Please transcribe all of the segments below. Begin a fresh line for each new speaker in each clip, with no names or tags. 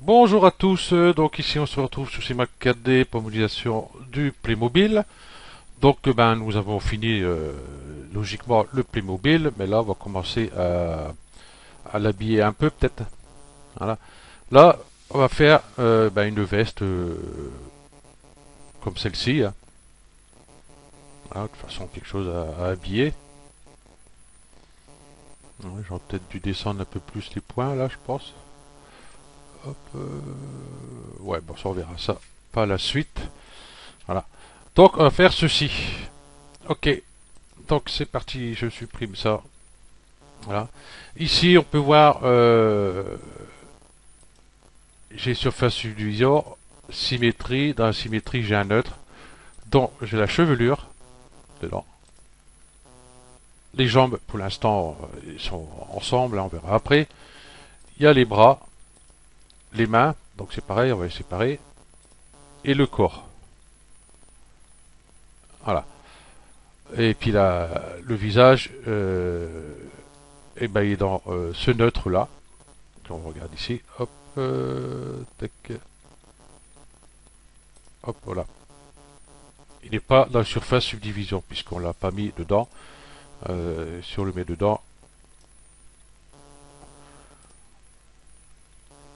Bonjour à tous, donc ici on se retrouve sur CIMAC 4D pour modélisation du Playmobil. Donc nous avons fini logiquement le Playmobil, mais là on va commencer à l'habiller un peu peut-être. Voilà. Là on va faire une veste comme celle-ci, hein. Voilà, de toute façon quelque chose à habiller. Ouais, j'aurais peut-être dû descendre un peu plus les points là je pense. Hop, ouais bon ça on verra ça pas la suite. Voilà. Donc on va faire ceci. Ok, donc c'est parti, je supprime ça. Voilà. Ici, on peut voir, j'ai surface subdivision, symétrie. Dans la symétrie, j'ai un neutre. Donc, j'ai la chevelure dedans. Les jambes, pour l'instant, ils sont ensemble, hein, on verra après. Il y a les bras, les mains, donc c'est pareil, on va les séparer. Et le corps. Voilà. Et puis le visage, il est dans ce neutre-là. On regarde ici. Hop, tac, hop, voilà. Il n'est pas dans la surface subdivision puisqu'on l'a pas mis dedans. Si on le met dedans,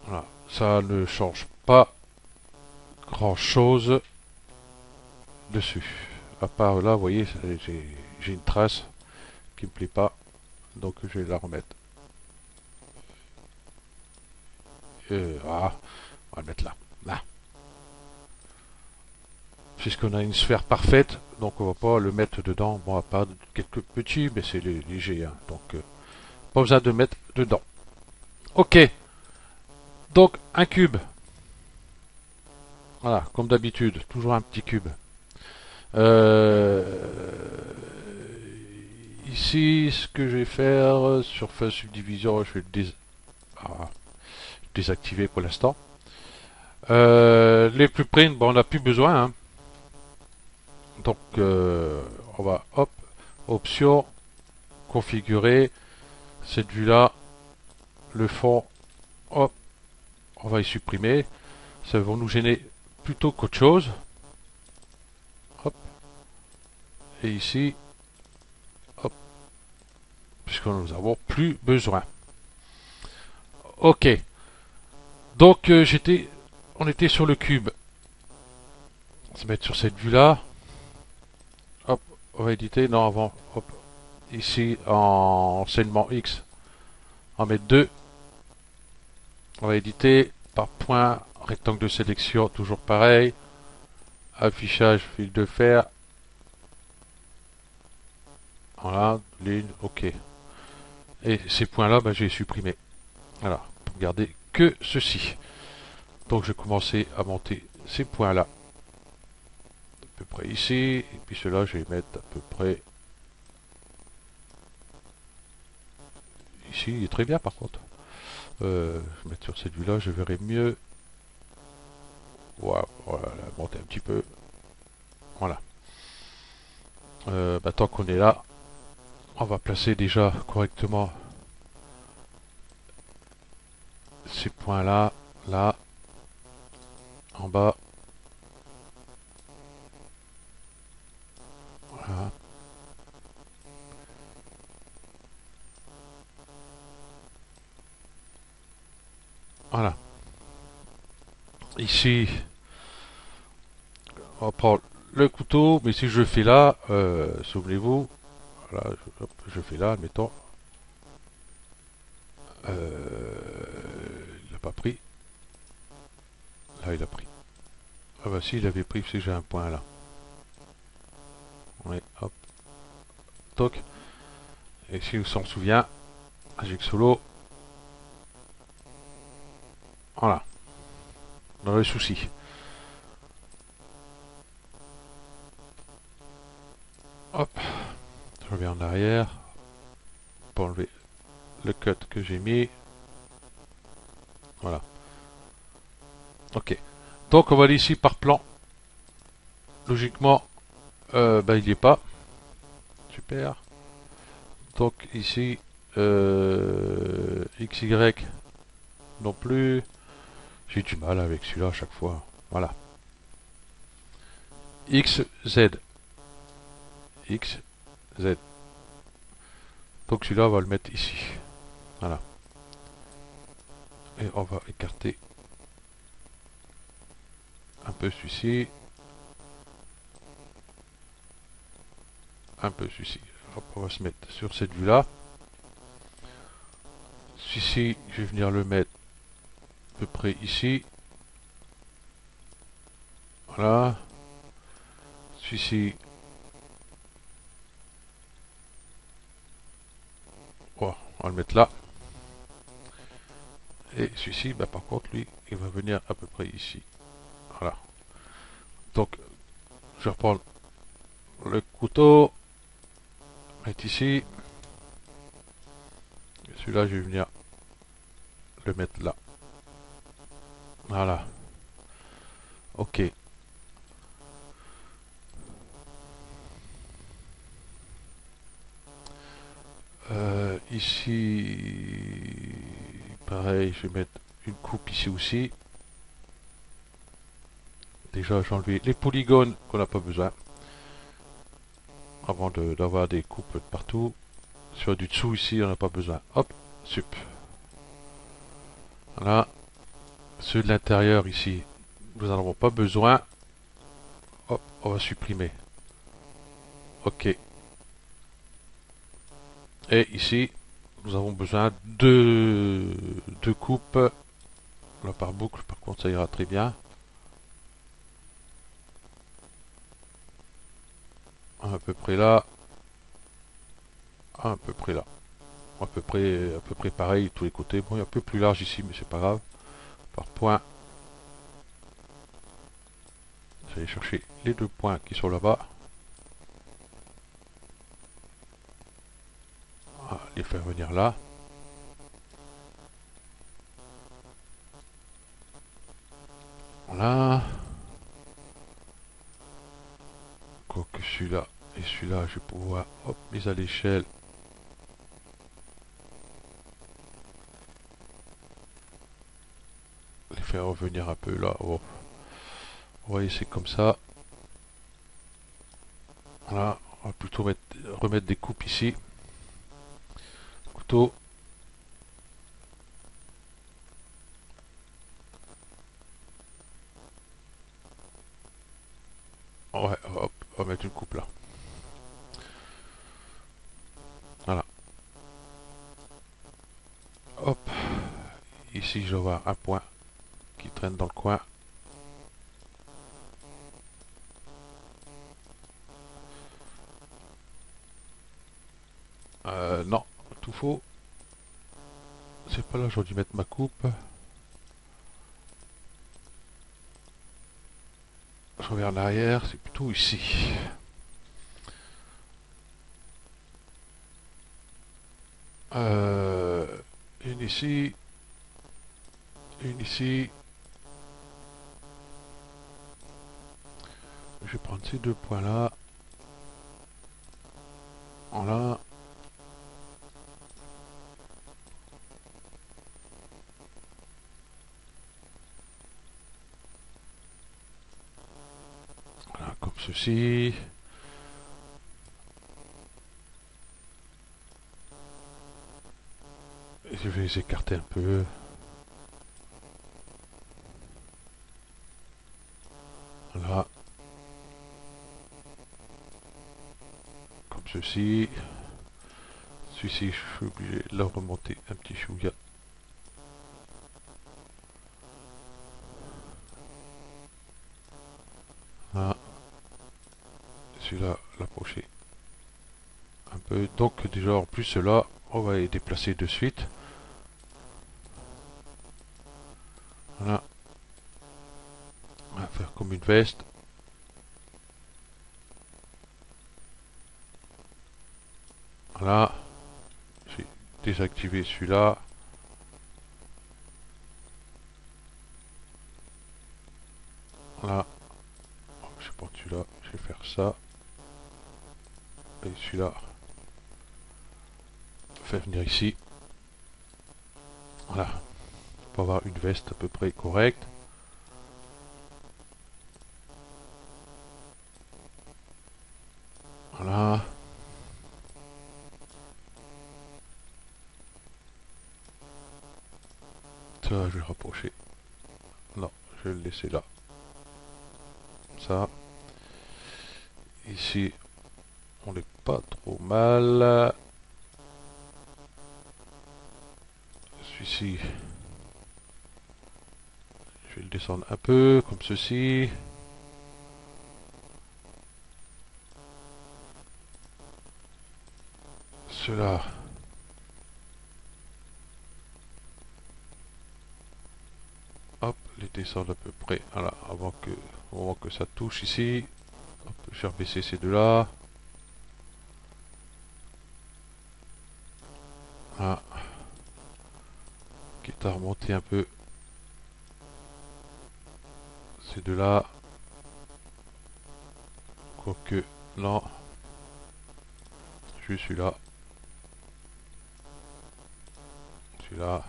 voilà, ça ne change pas grand chose dessus. À part là, vous voyez, j'ai une trace qui me plaît pas, donc je vais la remettre. On va le mettre là. Là. Puisqu'on a une sphère parfaite, donc on va pas le mettre dedans. Bon, à part quelques petits, mais c'est léger, hein, donc pas besoin de mettre dedans. Ok, donc un cube. Voilà, comme d'habitude, toujours un petit cube. Euh, Ici, ce que je vais faire, surface subdivision, je vais ah, désactiver pour l'instant. Les blueprints, bon, on n'a plus besoin, hein. Donc, on va, hop, option, configurer, cette vue-là, le fond, hop, on va y supprimer. Ça va nous gêner plutôt qu'autre chose. Hop, et ici, hop, puisque nous n'avons plus besoin. Ok, donc on était sur le cube. On va se mettre sur cette vue-là. Hop, on va éditer. Non, avant, hop, ici en enseignement X, on va mettre 2. On va éditer par point, rectangle de sélection, toujours pareil. Affichage, fil de fer. Voilà, ligne, ok. Et ces points-là, j'ai supprimé. Voilà, pour garder que ceci. Donc je vais commencer à monter ces points-là, à peu près ici. Et puis ceux-là, je vais les mettre à peu près ici. Il est très bien par contre. Je vais mettre sur cette vue-là, je verrai mieux. Voilà, voilà, monter un petit peu. Voilà. Tant qu'on est là, on va placer déjà correctement ces points-là, là, en bas. Voilà. Voilà. Ici, on va prendre le couteau, mais si je fais là, souvenez-vous, voilà, je fais là, admettons. Il n'a pas pris. Là, il a pris. Ah bah si, il avait pris, parce que j'ai un point là. Ouais, hop, toc. Et si on s'en souvient, Magic Solo, voilà, dans le souci. Hop, je reviens en arrière pour enlever le cut que j'ai mis. Voilà. Ok. Donc on va aller ici par plan. Logiquement, il n'y est pas. Super. Donc ici, XY non plus. J'ai du mal avec celui-là à chaque fois. Voilà. X, Z. X, Z. Donc celui-là, on va le mettre ici. Voilà. Et on va écarter un peu celui-ci. Un peu celui-ci. Hop, on va se mettre sur cette vue-là. Celui-ci, je vais venir le mettre à peu près ici. Voilà. Celui-ci, oh, on va le mettre là. Et celui-ci, bah, par contre, lui, il va venir à peu près ici. Voilà. Donc, je vais reprendre le couteau, mettre ici. Celui-là, je vais venir le mettre là. Voilà. Ok. Ici, pareil, je vais mettre une coupe ici aussi. Déjà, j'ai enlevé les polygones qu'on n'a pas besoin. Avant d'avoir des coupes de partout. Sur du dessous ici, on n'a pas besoin. Hop, sup. Voilà. Ceux de l'intérieur ici, nous n'en avons pas besoin. Hop, on va supprimer. Ok. Et ici, nous avons besoin de deux coupes. Là par boucle, par contre, ça ira très bien. À peu près là. À peu près là. À peu près pareil tous les côtés. Bon, il est un peu plus large ici, mais c'est pas grave. Par point. Je vais aller chercher les deux points qui sont là-bas. Ah, les faire venir là. Voilà. Quoique celui-là et celui-là, je vais pouvoir, hop, mise à l'échelle. Les faire revenir un peu là. Oh. Vous voyez, c'est comme ça. Voilà. On va plutôt remettre des coupes ici. Couteau. Ouais, hop, on va mettre une coupe là. Voilà. Hop. Ici, je vais avoir un point qui traîne dans le coin. Non, tout faux. C'est pas là, j'aurais dû mettre ma coupe. Je reviens en arrière, c'est plutôt ici. Euh, une ici. Une ici. Je vais prendre ces deux points là. Voilà. Voilà, comme ceci. Et je vais les écarter un peu. Voilà. Comme ceci. Celui-ci, je suis obligé de le remonter un petit chouïa. Voilà. Celui-là, l'approcher un peu. Donc déjà, en plus, ceux-là, on va les déplacer de suite. Voilà. On va faire comme une veste. Voilà. J'ai désactivé celui-là. Voilà. Je prends celui-là. Je vais faire ça. Et celui-là. Faire venir ici. Voilà. pour avoir une veste à peu près correcte. Voilà. Ça, je vais le rapprocher. Non, je vais le laisser là. Ça. Ici, on n'est pas trop mal. Celui-ci, je vais le descendre un peu, comme ceci. Cela, hop, les descendre à peu près. Voilà, avant que ça touche ici. Hop, je vais faire baisser ces deux-là. Voilà. Quitte à remonter un peu ces deux-là. Quoique, non. Je suis là. Celui-là.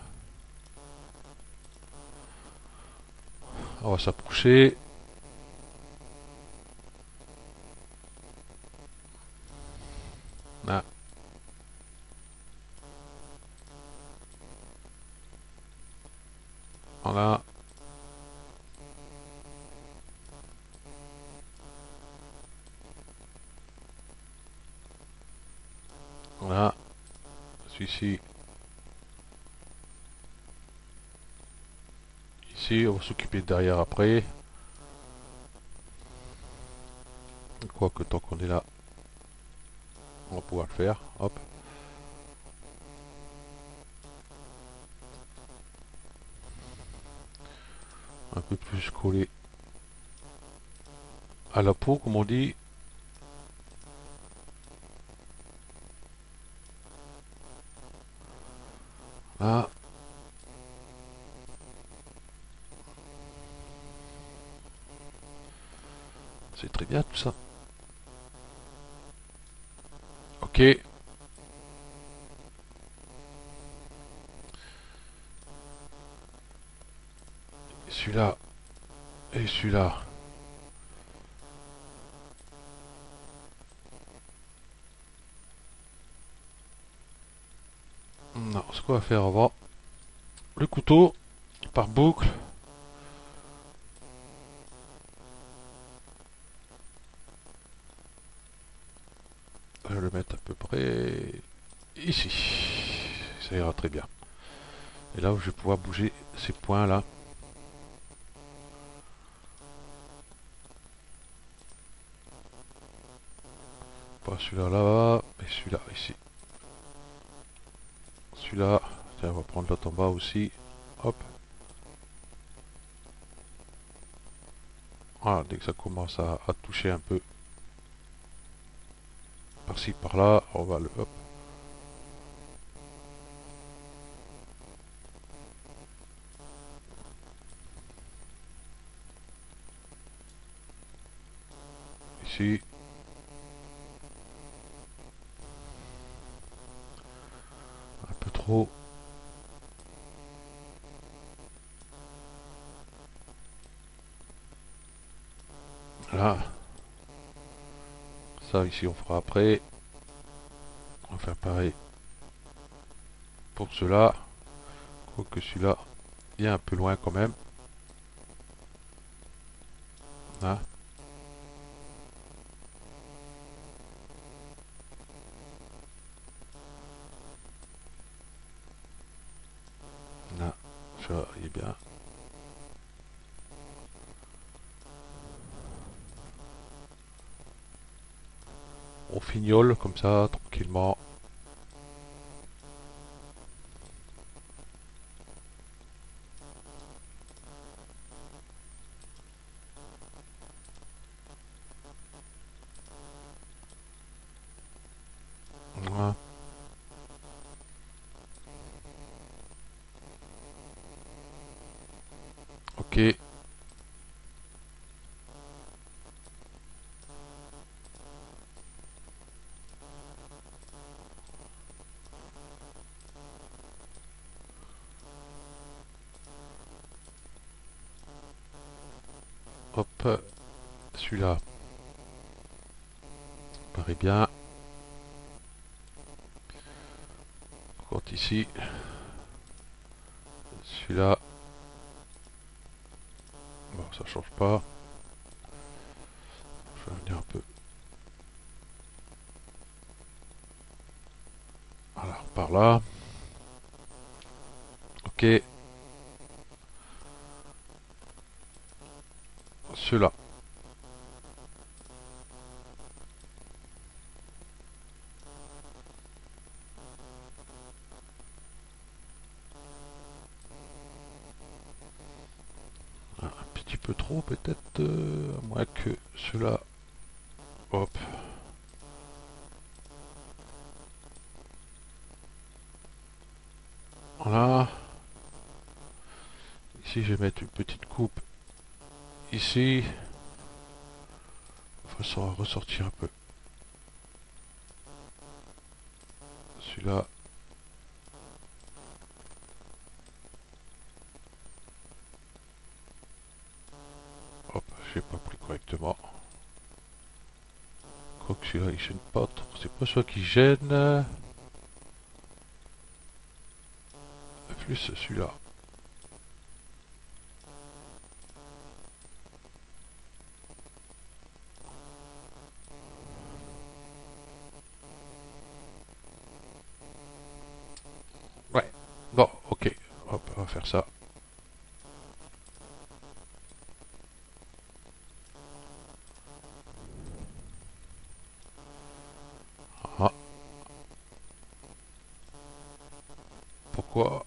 On va s'approcher. Ah. Voilà. Voilà. Celui-ci. Ici, on va s'occuper de derrière après. Quoique tant qu'on est là, on va pouvoir le faire. Hop. Un peu plus collé à la peau, comme on dit. Là. C'est très bien tout ça. Ok. Celui-là. Et celui-là. Non, ce qu'on va faire avant. Le couteau. Par boucle. Je vais le mettre à peu près ici. Ça ira très bien. Et là où je vais pouvoir bouger ces points là. Pas celui-là là, mais celui-là ici. Celui-là, tiens, on va prendre l'autre en bas aussi. Hop. Voilà, dès que ça commence à toucher un peu par-ci par-là, on va le hop. Ici. Un peu trop. Là. Ça ici on fera après. On va faire pareil pour cela. Quoique celui-là, il est un peu loin quand même. Là. Là. Ça, il est bien. On fignole comme ça, tranquillement. Voilà. Ok. Hop, celui-là paraît bien. On compte ici. Celui-là, bon, ça change pas. Je vais venir un peu. Voilà, par là. Ok. Ceux-là. Un petit peu trop peut-être, à moins que ceux-là. Hop. Voilà. Ici, je vais mettre une petite coupe. Ici. Il faut ressortir un peu. Celui-là. Hop, je n'ai pas pris correctement. Quoique celui-là, il gêne pas trop. C'est pas celui qui gêne. Plus celui-là. Ouais. Bon, ok. Hop, on va faire ça. Ah. Pourquoi?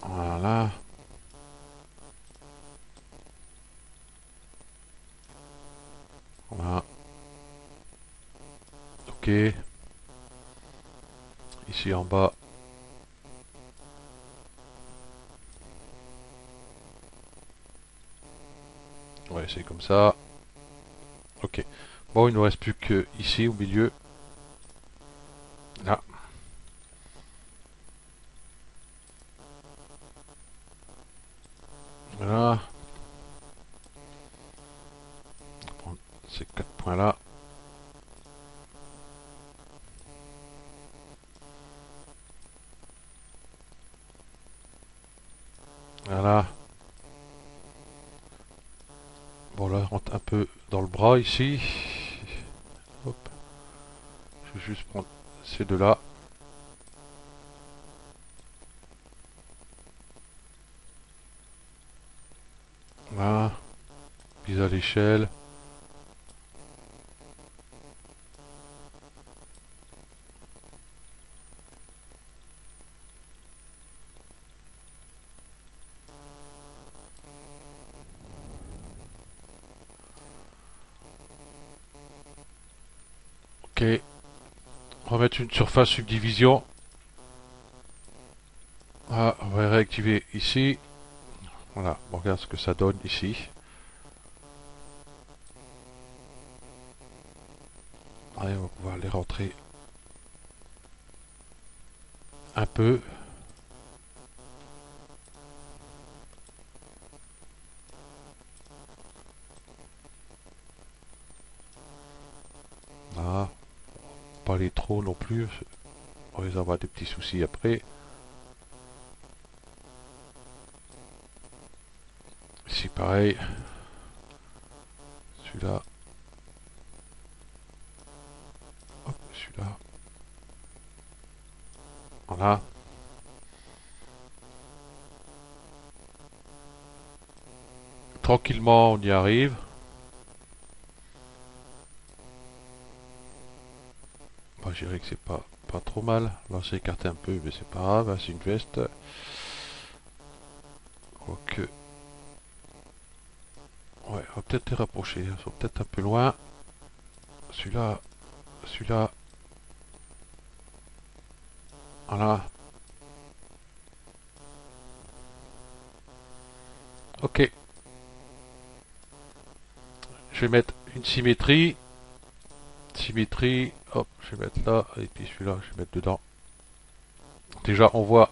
Voilà. Voilà. Ok. Ici en bas. Ouais, c'est comme ça. Ok. Bon, il ne nous reste plus que ici au milieu. Là. Voilà. On va prendre ces 4 points là. Voilà. Bon, là, on rentre un peu dans le bras ici. Hop. Je vais juste prendre ces deux là. Voilà. Pise à l'échelle. Ok. On va mettre une surface subdivision. Ah, on va réactiver ici. Voilà, on regarde ce que ça donne ici. Allez, on va pouvoir les rentrer un peu. Ah, pas aller trop non plus. On va avoir des petits soucis après. Ici pareil. Celui-là. Hop, celui-là. Voilà. Tranquillement, on y arrive. Bah, je dirais que c'est pas trop mal. Là, c'est écarté un peu, mais c'est pas grave. Hein, c'est une veste. Quoique. Ouais, on va peut-être les rapprocher. Ils sont peut-être un peu loin. Celui-là. Celui-là. Voilà. Ok. Je vais mettre une symétrie. Symétrie. Hop, je vais mettre là. Et puis celui-là, je vais mettre dedans. Déjà, on voit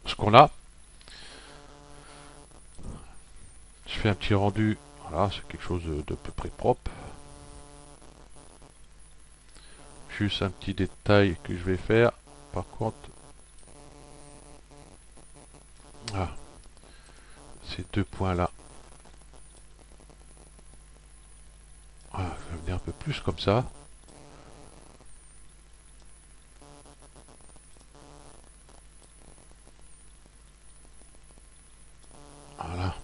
ce qu'on a. Je fais un petit rendu. Voilà, c'est quelque chose de peu près propre. Juste un petit détail que je vais faire. Par contre, ah, ces deux points là. Voilà, je vais venir un peu plus comme ça. Voilà.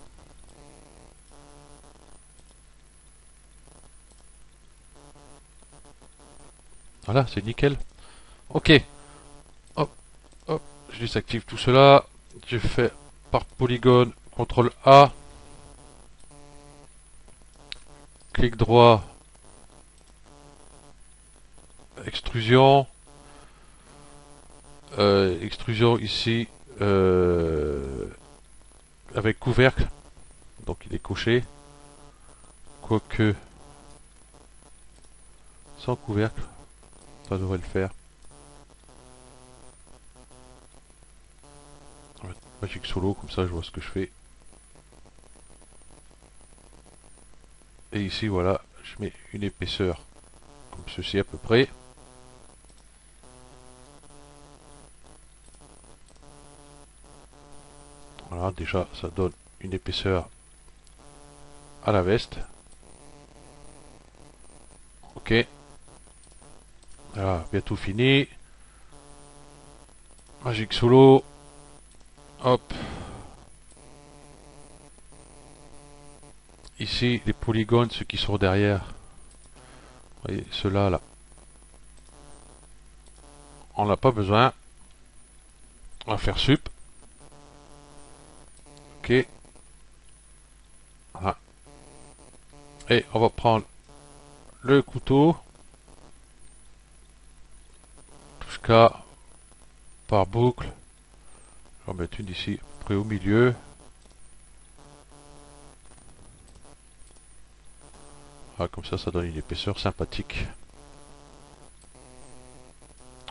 Voilà, c'est nickel. Ok. Hop, hop. Je désactive tout cela. Je fais par polygone, CTRL A. Clic droit, extrusion. Extrusion ici avec couvercle. Donc il est coché. Quoique sans couvercle, ça devrait le faire. Magic Solo, comme ça je vois ce que je fais. Et ici voilà, je mets une épaisseur comme ceci à peu près. Voilà, déjà ça donne une épaisseur à la veste. Ok. Voilà, bientôt fini. Magic Solo. Hop. Ici, les polygones, ceux qui sont derrière. Vous voyez, ceux-là, là. On n'a pas besoin. On va faire sup. Ok. Voilà. Et on va prendre le couteau. Touche K. Par boucle. Je vais en mettre une ici, à peu près au milieu. Voilà, comme ça donne une épaisseur sympathique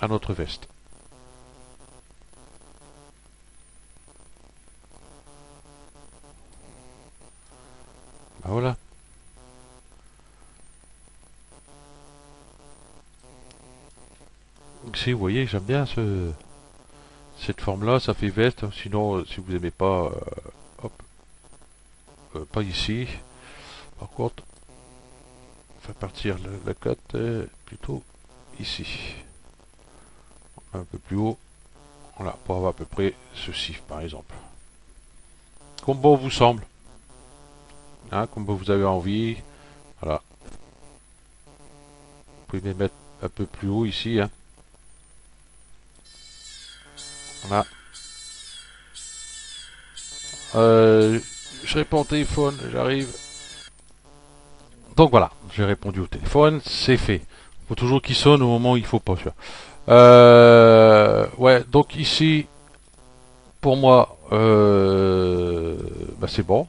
à notre veste. Ben voilà. Ici, vous voyez, j'aime bien cette forme-là, ça fait veste. Sinon, si vous n'aimez pas, hop, pas ici. Par contre, on fait partir la cote plutôt ici. Un peu plus haut. Voilà, pour avoir à peu près ceci, par exemple. Comme bon vous semble. Hein, comme vous avez envie. Voilà. Vous pouvez les mettre un peu plus haut ici. Hein. Voilà. Je réponds au téléphone, j'arrive. Donc voilà, j'ai répondu au téléphone, c'est fait. Il faut toujours qu'il sonne au moment où il faut pas faire. Ouais, donc ici, pour moi, bah c'est bon.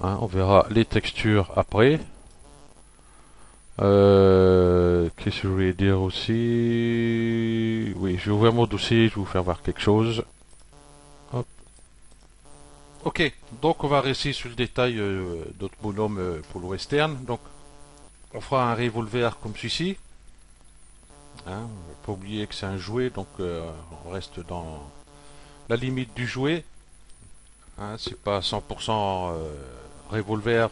Hein, on verra les textures après. Qu'est-ce que je voulais dire aussi? Oui, je vais ouvrir mon dossier, je vais vous faire voir quelque chose. Hop. Ok, donc on va rester sur le détail d'autres bonhommes pour le western. Donc on fera un revolver comme celui-ci. Hein, pas oublier que c'est un jouet, donc on reste dans la limite du jouet. Hein, c'est pas 100% revolver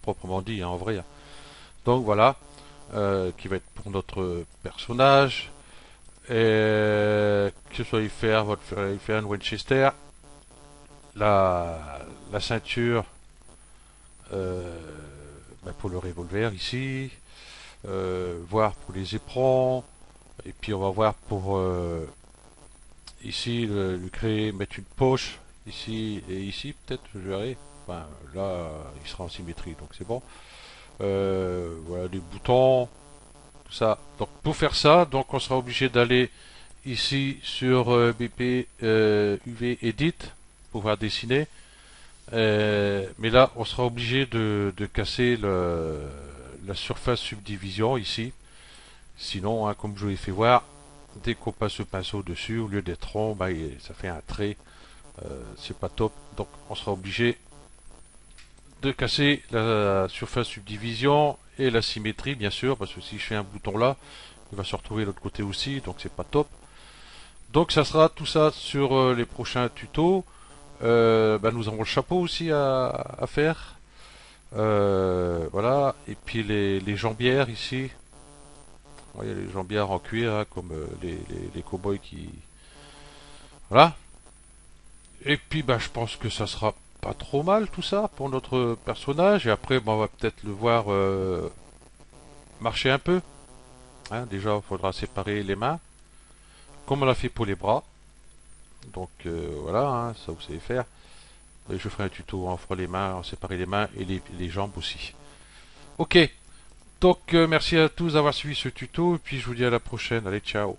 proprement dit, hein, en vrai. Donc voilà, qui va être pour notre personnage. Et que ce soit votre Ifern Winchester, la ceinture euh, bah, pour le revolver ici, voir pour les éperons, et puis on va voir pour ici lui créer, mettre une poche ici et ici peut-être je verrai. Enfin là il sera en symétrie donc c'est bon. Voilà des boutons, tout ça. Donc pour faire ça, donc on sera obligé d'aller ici sur BP UV Edit pour pouvoir dessiner. Mais là, on sera obligé de casser la surface subdivision ici. Sinon, hein, comme je vous l'ai fait voir, dès qu'on passe le pinceau dessus, au lieu d'être rond, bah, ça fait un trait. C'est pas top. Donc, on sera obligé de casser la surface subdivision et la symétrie, bien sûr, parce que si je fais un bouton là, il va se retrouver de l'autre côté aussi, donc c'est pas top. Donc, ça sera tout ça sur les prochains tutos. Bah, nous avons le chapeau aussi à faire. Voilà. Et puis les jambières ici. Il y a les jambières en cuir, hein, comme les cow-boys qui. Voilà. Et puis bah, je pense que ça sera pas trop mal tout ça pour notre personnage. Et après, bah, on va peut-être le voir marcher un peu. Hein, déjà, il faudra séparer les mains, comme on l'a fait pour les bras. Donc voilà, hein, ça vous savez faire. Et je ferai un tuto, on fera les mains, on séparer les mains et les jambes aussi. Ok, donc merci à tous d'avoir suivi ce tuto, et puis je vous dis à la prochaine. Allez, ciao.